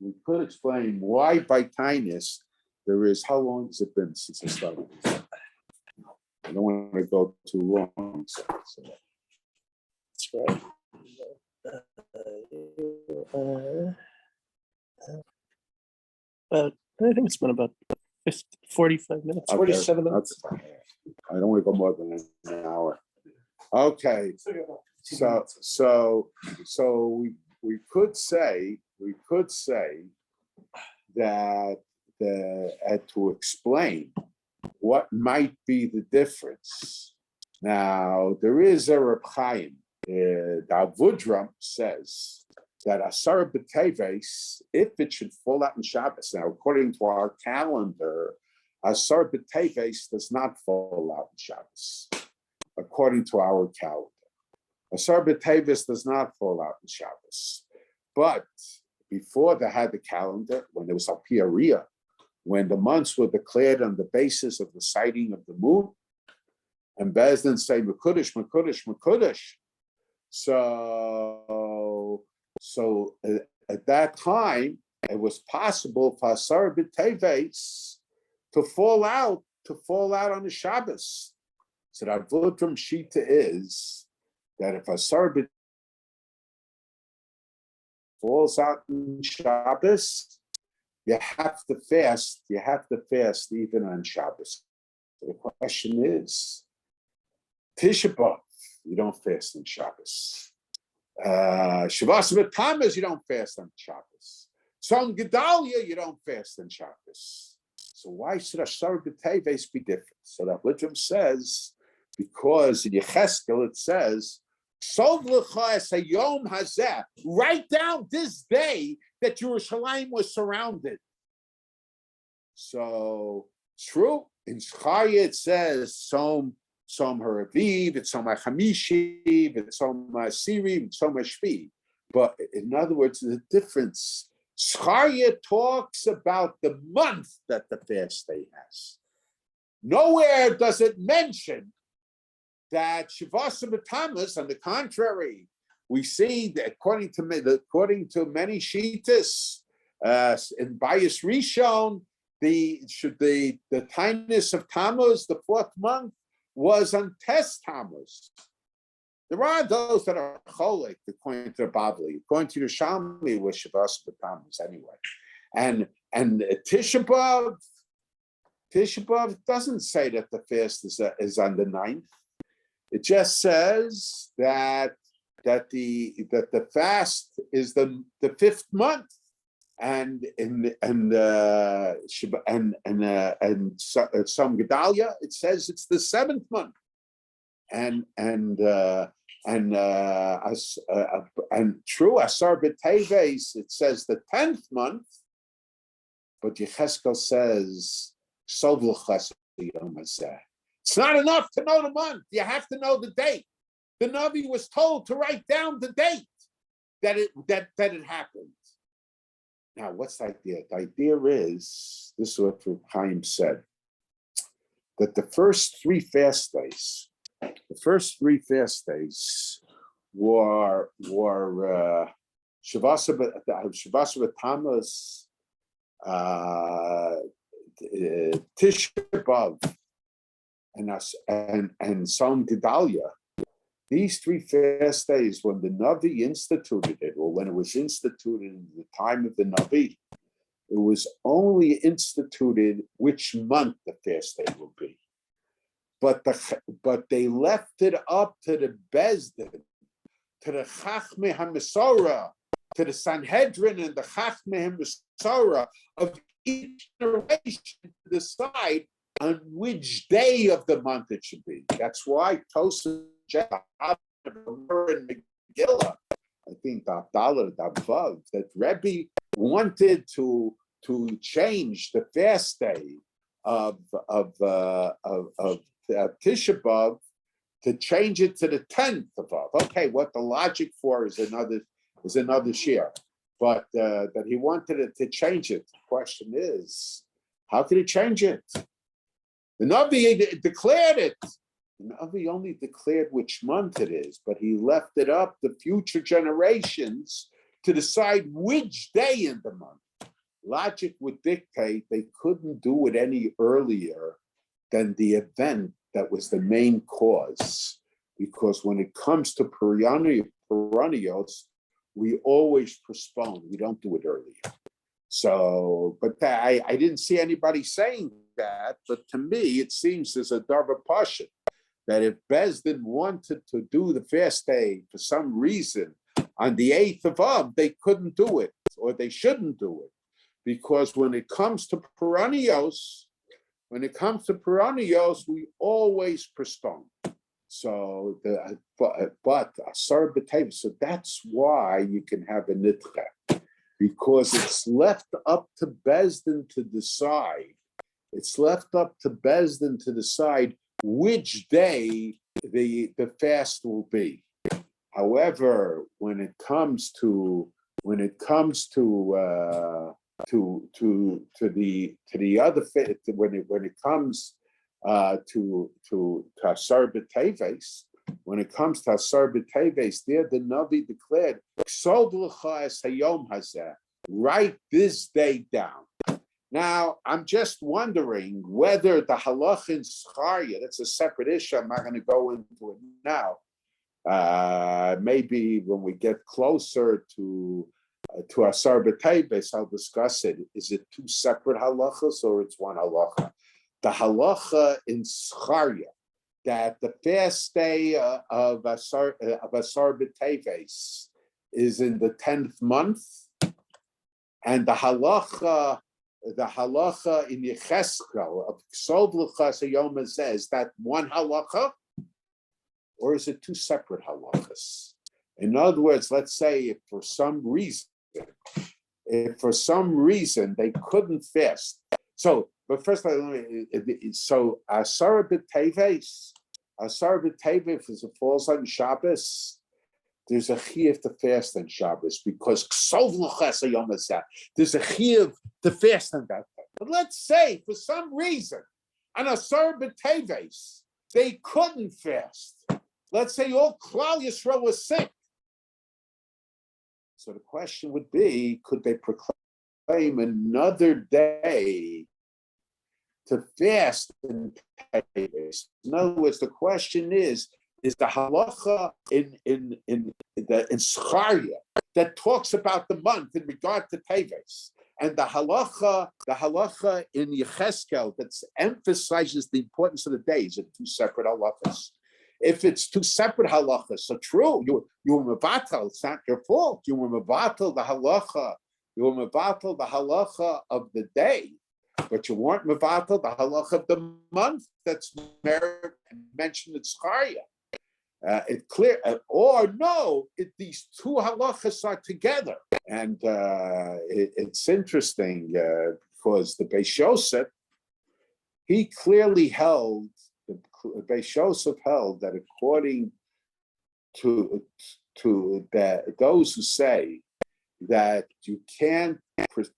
We could explain why by tinus there is. How long has it been since I started this? I don't want to go too long. So. That's right. I think it's been about 45 minutes, Okay, 47 minutes. I don't want to go more than an hour. Okay, so we could say that to explain what might be the difference. Now there is a Reb Chaim. The Avudram says that Asar B'Teves, if it should fall out in Shabbos. Now, according to our calendar, Asar B'Teves does not fall out in Shabbos, according to our calendar. Asar B'Teves does not fall out in Shabbos. But before they had the calendar, when there was Alpiaria, when the months were declared on the basis of the sighting of the moon, and Bezdin say Mekudesh, Mekudesh, Mekudesh. So at that time, it was possible for Asar B'Teves to fall out on the Shabbos. So the Avudram Shita is that if Asar B'Teves falls out on Shabbos, you have to fast. You have to fast even on Shabbos. So the question is, Tisha B'Av, you don't fast on Shabbos. Shavas B'Tammuz, you don't fast on Shabbos. Tzom Gedalia, you don't fast on Shabbos. So why should Asar B'Teves be different? So that Lidram says, because in Yecheskel it says, Sov L'cha es hayom hazeh, write down this day that Yerushalayim was surrounded. So true, in Zechariah it says, Som Haraviv, it's Som HaChamishi, it's Som HaSiri, it's Som HaShvi. But in other words, the difference, Zechariah talks about the month that the fast day has. Nowhere does it mention that Shavas B'Tammuz, on the contrary, we see that according to many Shitas, in Bayis Rishon, the tinus of Tammuz, the fourth month, was on Tes Tammuz. There are those that are cholik, according to the Bavli, according to the Shalmi, was Shavas B'Tammuz anyway. And Tisha B'Av doesn't say that the fast is on the 9th. It just says that the fast is the 5th month, and some Gedalia it says it's the 7th month, and true Asar B'Teves it says the 10th month, but Yecheskel says Sov L'cha Yom Hazeh. It's not enough to know the month. You have to know the date. The Navi was told to write down the date that it happened. Now, what's the idea? The idea is, this is what Chaim said, that the first three fast days were Shavas B'Tammuz, Tisha B'Av, and Som Gedalia. These three fast days, when the Navi instituted it, or when it was instituted in the time of the Navi, it was only instituted which month the fast day will be. But they left it up to the Bezdin, to the Chachmei HaMesorah, to the Sanhedrin and the Chachmei HaMesorah of each generation to decide on which day of the month it should be. That's why Tosa and Megillah, I think that Rebbe wanted to change the fast day of Tisha B'Av, to change it to the 10th of Av. Okay, what the logic for is another share, but that he wanted it to change it. The question is, how could he change it? The Navi declared it. The Navi only declared which month it is, but he left it up to future generations to decide which day in the month. Logic would dictate they couldn't do it any earlier than the event that was the main cause. Because when it comes to perennials, we always postpone. We don't do it earlier. So, but I didn't see anybody saying that. But to me, it seems there's a darba pasha that if Bezdin wanted to do the fast day for some reason on the 8th of Av, they couldn't do it, or they shouldn't do it. Because when it comes to perennials, we always postpone. So but Asar B'Teva, so that's why you can have a nitcha, because it's left up to Bezdin to decide. It's left up to Bezdin to decide which day the fast will be. However, when it comes to the other fit, when it comes to Asar B'Teves, when it comes to Asar B'Teves, there the Navi declared, "Ksov l'cha es hayom hazeh," write this day down. Now, I'm just wondering whether the halach in Scharia, that's a separate issue, I'm not going to go into it now. Maybe when we get closer to Asar B'Teves, I'll discuss it. Is it two separate halachas or it's one halacha? The halacha in Scharia, that the fast day of Asar B'Teves is in the 10th month, and the halacha in Yecheskel of Ksov l'cha hayom hazeh, is that one halacha, or is it two separate halachas? In other words, let's say if for some reason they couldn't fast. So, but first, so Asar B'Teves, if it falls on Shabbos, there's a chiyuv to fast on Shabbos, because Ksov l'cha hayom hazeh, there's a chiyuv to fast on that day. But let's say for some reason on Asar B'Teves they couldn't fast. Let's say all Klal Yisrael was sick. So the question would be, could they proclaim another day to fast in Teves? In other words, the question is the halacha in Scharia that talks about the month in regard to Teves, and the halacha in Yecheskel that emphasizes the importance of the days, are two separate halachas. If it's two separate halachas, so true, you were mevatel, it's not your fault. You were mevatel the halacha of the day, but you weren't mevatel the halacha of the month that's mentioned in Scharia. It's clear, or no, these two halachas are together. And it's interesting because the Beis Yosef, he clearly held, the Beis Yosef held that according to those who say that you can't,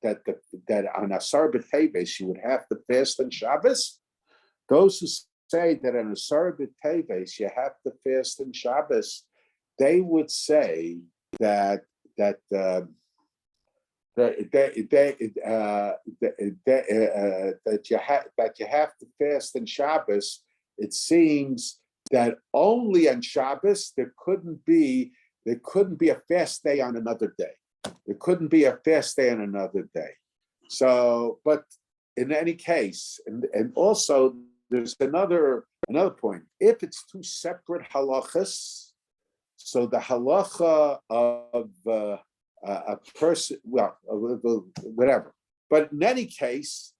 that on Asar B'Teves you would have to fast on Shabbos, those who say that on Asar B'Teves you have to fast on Shabbos, they would say that you have to fast on Shabbos. It seems that only on Shabbos there couldn't be a fast day on another day. There couldn't be a fast day on another day. So, but in any case, and also there's another point. If it's two separate halachas, so the halacha of a person, well, whatever. But in any case,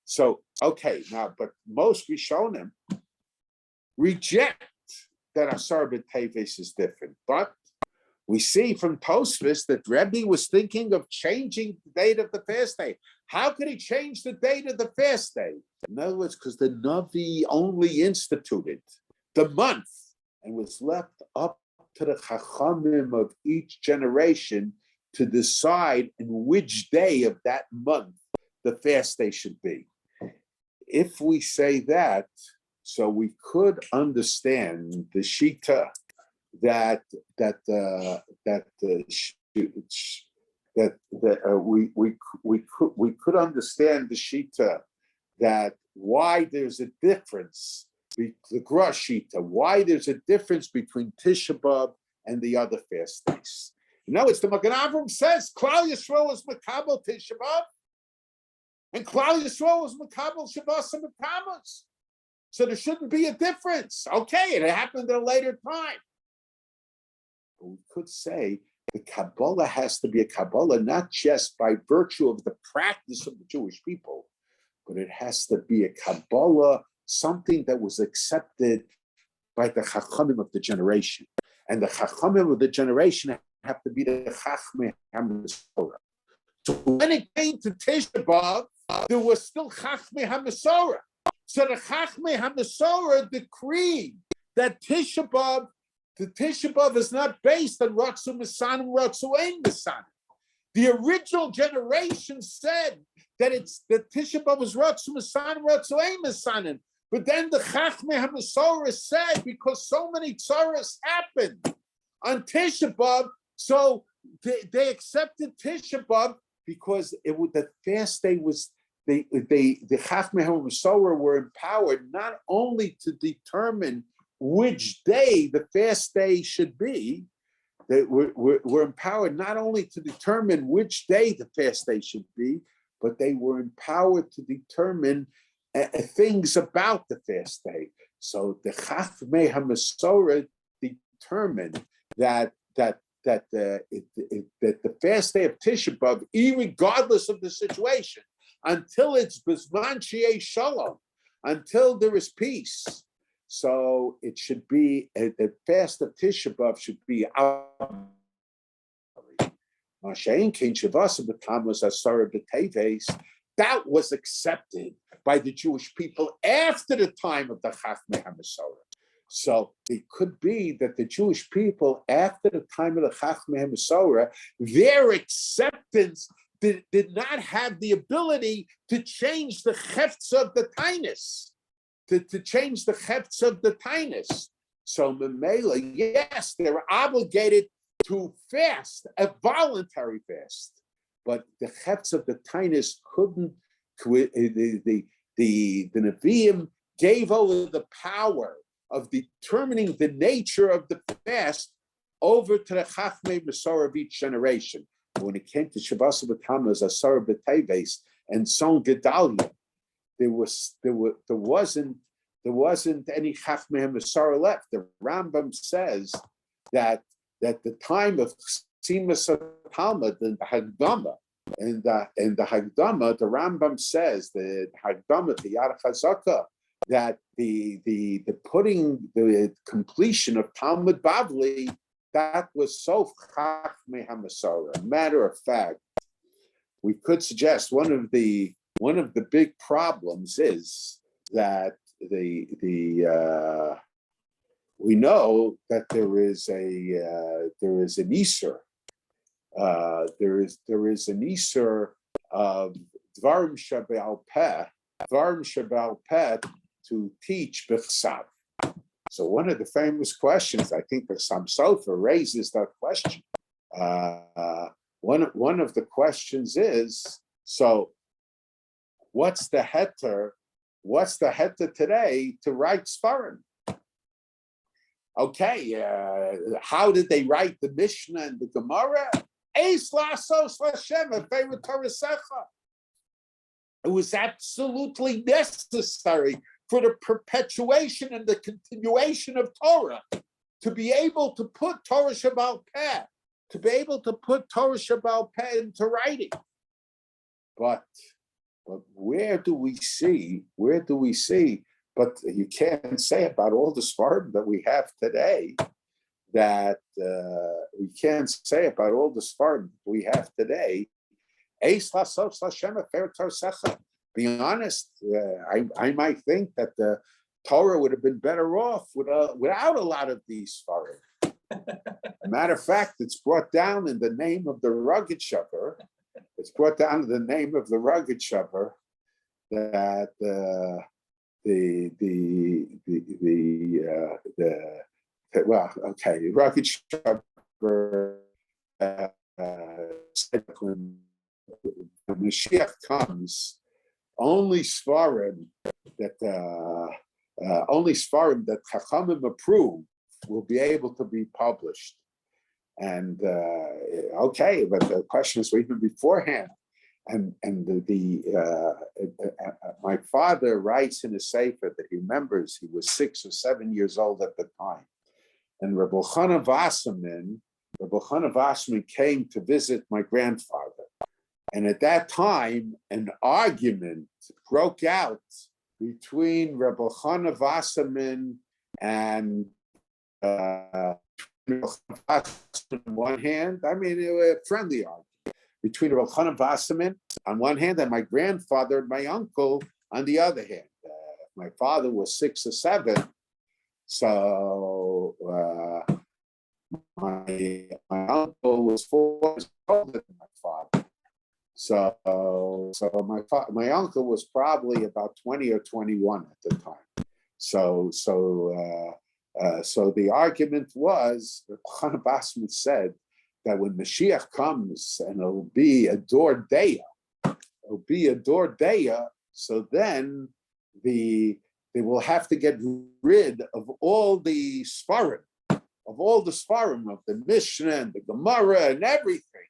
so okay now, but most Rishonim reject that Asar B'Teves is different. But we see from Tosfos that Rebbe was thinking of changing the date of the fast day. How could he change the date of the fast day? In other words, because the Navi only instituted the month and was left up to the Chachamim of each generation to decide in which day of that month the fast day should be. If we say that, so we could understand the Shita that we could understand the Shita that why there's a difference, the Gra Shita, why there's a difference between Tisha B'Av and the other fast days. You know, it's the Magen Avram says Klal Yisrael is Makabel Tisha B'Av, and Klal Yisrael is Makabel Shabbos and Tammuz. So there shouldn't be a difference. Okay, it happened at a later time. But we could say the Kabbalah has to be a Kabbalah not just by virtue of the practice of the Jewish people, but it has to be a Kabbalah, something that was accepted by the Chachamim of the generation. And the Chachamim of the generation have to be the Chachmei HaMasorah. So when it came to Tisha B'Av, there was still Chachmei HaMasorah. So the Chachmei HaMasorah decreed that Tisha B'Av, the Tisha B'Av is not based on Ratzu Mesanim, Ratzu Ein Mesanim. The original generation said that it's that Tisha B'Av was Ratzu Mesanim, Ratzu Ein Mesanim. But then the Chachmei HaMasorah said, because so many tzaras happened on Tisha B'Av, so they accepted Tisha B'Av because the fast day was, the Chachmei HaMasorah were empowered not only to determine which day the fast day should be, they were empowered not only to determine which day the fast day should be, but they were empowered to determine things about the fast day. So the Chachmei HaMasorah determined that the fast day of Tisha B'Av, regardless of the situation, until it's Bizman Sheyeh Shalom, until there is peace. So it should be, the fast of Tisha B'Av should be that was accepted by the Jewish people after the time of the Chachmei HaMasorah. So it could be that the Jewish people, after the time of the Chachmei HaMasorah, their acceptance did not have the ability to change the Hefts of the Tainus, to change the Hefts of the Tainus. So Memela, yes, they were obligated to fast, a voluntary fast, but the Hefts of the Tainus couldn't, the Nevi'im gave over the power of determining the nature of the fast over to the Chachmei Masorah of each generation. When it came to Shabbos B'Tammuz, Asar B'Teves, and Son Gedalia, there wasn't any Chachmei Masorah left. The Rambam says that the time of Simas Talmud and the Hagdama, and the Hagdama, the Rambam says the Hagdama, the Yad Chazaka, that the putting the completion of Talmud Bavli, that was Sof Chachmei HaMasorah. Matter of fact, we could suggest one of the big problems is that we know that there is an Isur. There is an Isur of Dvarim Shebe'al Peh to teach B'chsav. So one of the famous questions, I think that Sam Sofer raises that question. One of the questions is, so what's the heter today to write Sfarim? Okay, how did they write the Mishnah and the Gemara? Eis lasos Lashem v'feirat Torasecha. It was absolutely necessary for the perpetuation and the continuation of Torah to be able to put Torah Shebe'al Peh, into writing. But where do we see But you can't say about all the Sfardim that we have today that we can't say about all the Sfardim we have today. Be honest, I might think that the Torah would have been better off without a lot of these Sfardim. Matter of fact, it's brought down in the name of the rugged shepherd. It's brought down in the name of the rugged shepherd that the rugged shepherd said when Mashiach comes, only Sfarim that Chachamim approve will be able to be published. And okay, but the question is even beforehand. And my father writes in a sefer that he remembers he was 6 or 7 years old at the time. And Rabbi Chana Wasserman came to visit my grandfather. And at that time, an argument broke out between Rabbi Chana Wasserman and on one hand, I mean, it was a friendly argument between Rabbi Chana Wasserman on one hand and my grandfather and my uncle on the other hand. My father was 6 or 7, so my uncle was 4 years older than my father. So my uncle was probably about 20 or 21 at the time. So the argument was, Chana Wasserman said that when Mashiach comes and it'll be a Dor Deya, so then they will have to get rid of all the Sfarim, of the Mishnah and the Gemara and everything,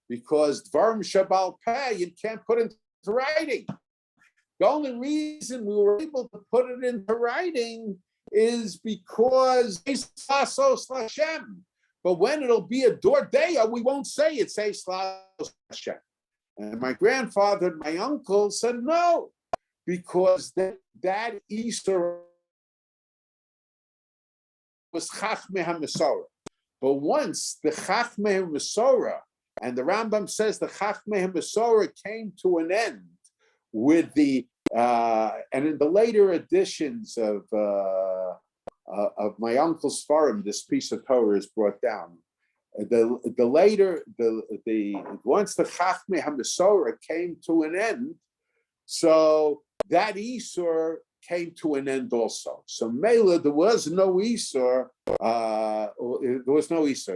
because Dvarim Shabal Peh you can't put into writing. The only reason we were able to put it into writing is because Hashem. But when it'll be a Dor Deya, we won't say it's Hashem. And my grandfather and my uncle said no, because that Easter was Chachmei HaMesorah. But once the Chachmei HaMesorah, and the Rambam says the Chachmei HaMesorah came to an end with the, and in the later editions of my uncle's Sfarim, this piece of Torah is brought down. Once the Chachmei HaMesorah came to an end, so that Isur came to an end also. So Mela, there was no Isur.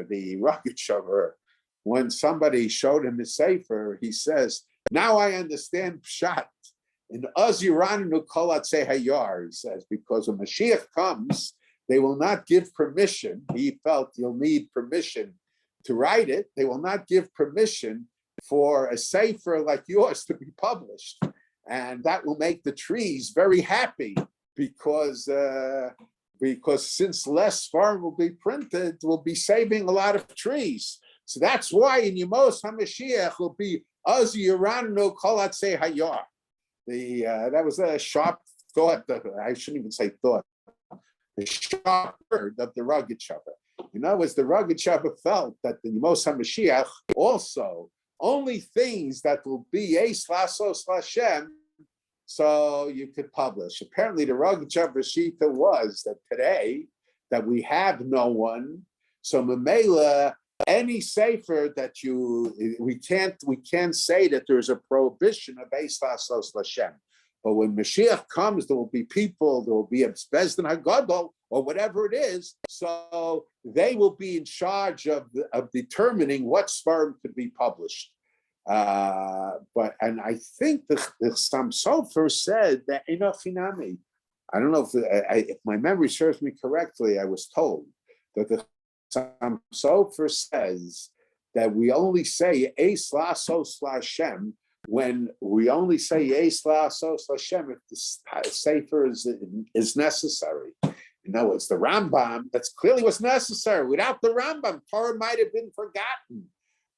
The rugged shover, when somebody showed him his sefer, he says, "Now I understand Pshat." In Uz Yiranu Kol Atzei Hayar, he says, because when Mashiach comes, they will not give permission. He felt you'll need permission to write it. They will not give permission for a sefer like yours to be published. And that will make the trees very happy because since less farm will be printed, we'll be saving a lot of trees. So that's why in Yemos HaMashiach will be Az Yiranu Kol Atzei Hayar. That was a sharp thought. I shouldn't even say thought. The sharp word of the rugged shepherd. In other words, the rugged shepherd felt that the Yemos HaMashiach also only things that will be Eis Lasos Lashem, so you could publish. Apparently, the rugged shepherd Shita was that today that we have no one. So Mamela, any sefer that we can't say that there's a prohibition of Eis Lasos Lashem. But when Mashiach comes, there will be people, there will be a Bezdin Hagadol, or whatever it is. So they will be in charge of determining what Sfarim could be published. And I think the Sam Sofer said that Enochinami. I don't know if my memory serves me correctly. I was told that the Sam Sofer says that we only say Eis Lasos Lashem when we only say Eis Lasos Lashem if the sefer is necessary. In other words, the Rambam, that's clearly what's necessary. Without the Rambam, Torah might have been forgotten.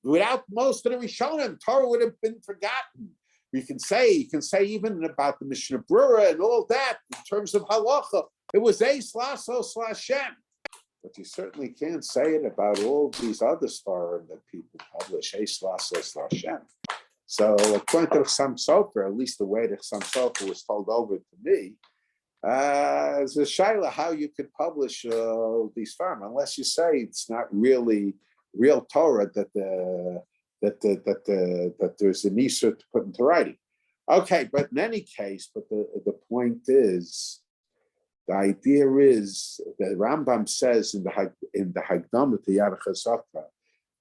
Without most of the Rishonim, Torah would have been forgotten. you can say even about the Mishnah Brura and all that in terms of halacha, it was Eis Lasos Lashem. But you certainly can't say it about all these other svarim that people publish, Eis Lasos Lashem. So according to Chaim Sofer, at least the way that Chaim Sofer was told over to me, it's a shaila how you could publish these farm unless you say it's not really real Torah that there's an isur to put into writing. Okay, but in any case, but the point is, the idea is that Rambam says in the Hagdamah to Yad Chazaka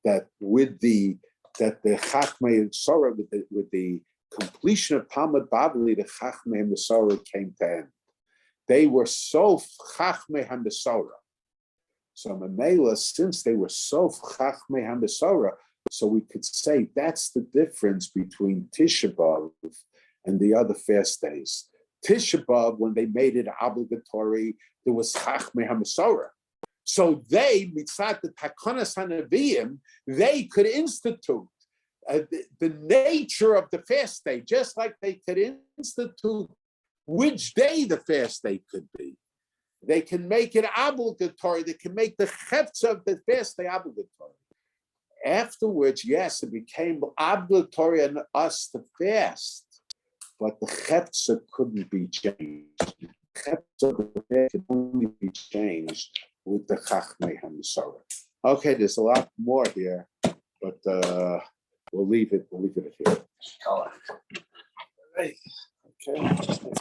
that with the Chachmei Sorah with the completion of Talmud Bavli, the Chachmei Mesorah came to end. They were so Chachmei HaMesorah. So Mamela, since they were so Chachmei HaMesorah, so we could say that's the difference between Tisha B'Av and the other fast days. Tisha B'Av, when they made it obligatory, there was Chachmei HaMesorah. So they, mitzat the Takonas HaNeviim, they could institute the nature of the fast day, just like they could institute which day the fast day could be. They can make it obligatory. They can make the chefts of the fast day obligatory. Afterwards, yes, it became obligatory on us to fast, but the chefza couldn't be changed. The chefza of the fast could only be changed with the Chachmei HaMesorah. Okay, there's a lot more here, but we'll leave it here. All right. Okay.